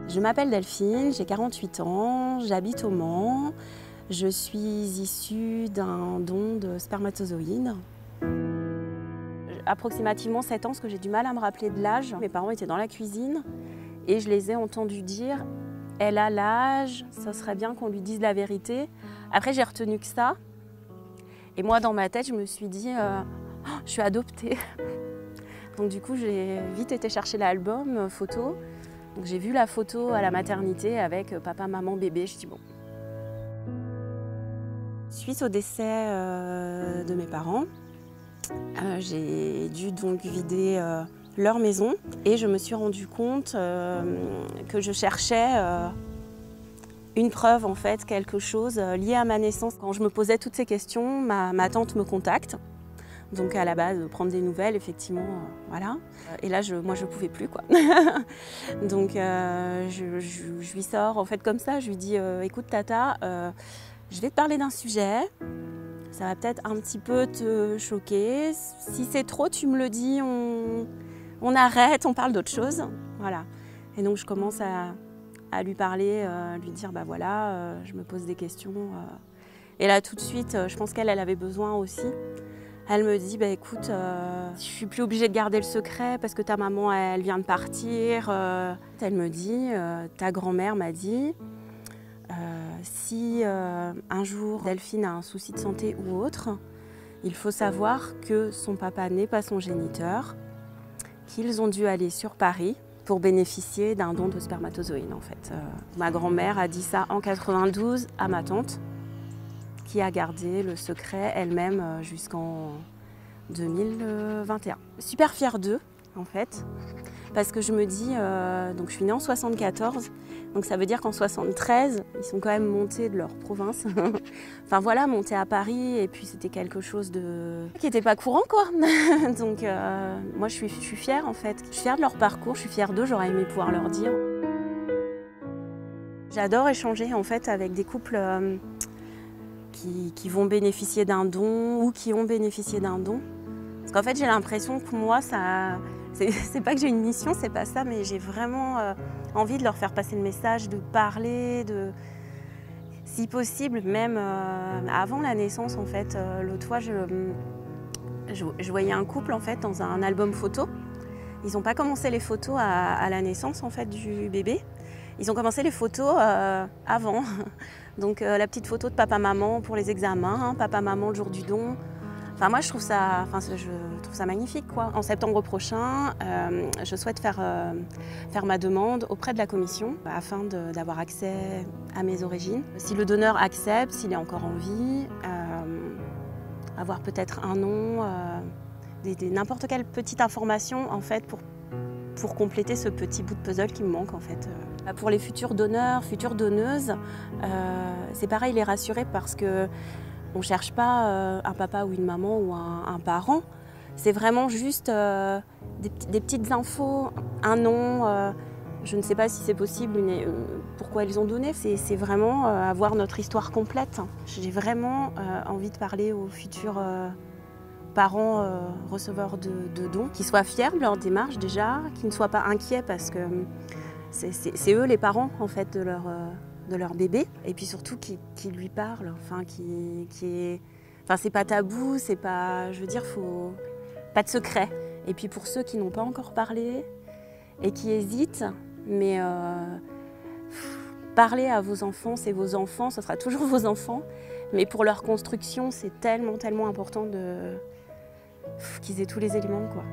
Je m'appelle Delphine, j'ai 48 ans, j'habite au Mans. Je suis issue d'un don de spermatozoïdes. Approximativement 7 ans, parce que j'ai du mal à me rappeler de l'âge. Mes parents étaient dans la cuisine et je les ai entendus dire « elle a l'âge, ça serait bien qu'on lui dise la vérité ». Après, j'ai retenu que ça. Et moi, dans ma tête, je me suis dit oh, je suis adoptée ». Donc du coup, j'ai vite été chercher l'album photo. Donc j'ai vu la photo à la maternité avec papa, maman, bébé. Je dis bon. Suite au décès de mes parents, j'ai dû donc vider leur maison et je me suis rendu compte que je cherchais une preuve, en fait, quelque chose lié à ma naissance. Quand je me posais toutes ces questions, ma tante me contacte. Donc à la base, prendre des nouvelles, effectivement, voilà. Et là, moi, je ne pouvais plus, quoi. Donc je lui sors, en fait, comme ça, je lui dis écoute, Tata, je vais te parler d'un sujet. Ça va peut-être un petit peu te choquer. Si c'est trop, tu me le dis, on arrête, on parle d'autre chose. Voilà. Et donc je commence à lui parler, lui dire bah voilà, je me pose des questions. Et là, tout de suite, je pense qu'elle avait besoin aussi. Elle me dit, bah, écoute, je suis plus obligée de garder le secret parce que ta maman, elle vient de partir. Elle me dit, ta grand-mère m'a dit, si un jour Delphine a un souci de santé ou autre, il faut savoir que son papa n'est pas son géniteur, qu'ils ont dû aller sur Paris pour bénéficier d'un don de spermatozoïdes, en fait. Ma grand-mère a dit ça en 92 à ma tante, qui a gardé le secret elle-même jusqu'en 2021. Super fière d'eux, en fait, parce que je me dis, donc je suis née en 74, donc ça veut dire qu'en 73, ils sont quand même montés de leur province. Enfin voilà, montés à Paris, et puis c'était quelque chose qui n'était pas courant, quoi. Donc moi je suis fière, en fait. Je suis fière de leur parcours, je suis fière d'eux, j'aurais aimé pouvoir leur dire. J'adore échanger, en fait, avec des couples qui vont bénéficier d'un don ou qui ont bénéficié d'un don. Parce qu'en fait, j'ai l'impression que moi, c'est pas que j'ai une mission, c'est pas ça, mais j'ai vraiment envie de leur faire passer le message, de parler, si possible, même avant la naissance, en fait. L'autre fois, je voyais un couple, en fait, dans un album photo. Ils n'ont pas commencé les photos à la naissance, en fait, du bébé. Ils ont commencé les photos avant. Donc la petite photo de papa-maman pour les examens, papa-maman le jour du don. Enfin moi je trouve ça magnifique, quoi. En septembre prochain, je souhaite faire ma demande auprès de la commission afin d'avoir accès à mes origines. Si le donneur accepte, s'il est encore en vie, avoir peut-être un nom, n'importe quelle petite information, en fait, pour compléter ce petit bout de puzzle qui me manque, en fait. Pour les futurs donneurs, futures donneuses, c'est pareil, les rassurer, parce qu'on ne cherche pas un papa ou une maman ou un parent. C'est vraiment juste des petites infos, un nom, je ne sais pas si c'est possible, pourquoi ils ont donné. C'est vraiment avoir notre histoire complète. J'ai vraiment envie de parler aux futurs parents receveurs de dons, qui soient fiers de leur démarche déjà, qui ne soient pas inquiets parce que c'est eux les parents, en fait, de leur bébé, et puis surtout qui lui parlent, enfin c'est pas tabou, c'est pas, je veux dire, pas de secret. Et puis pour ceux qui n'ont pas encore parlé et qui hésitent, mais parlez à vos enfants, c'est vos enfants, ce sera toujours vos enfants, mais pour leur construction, c'est tellement important qu'ils aient tous les éléments, quoi.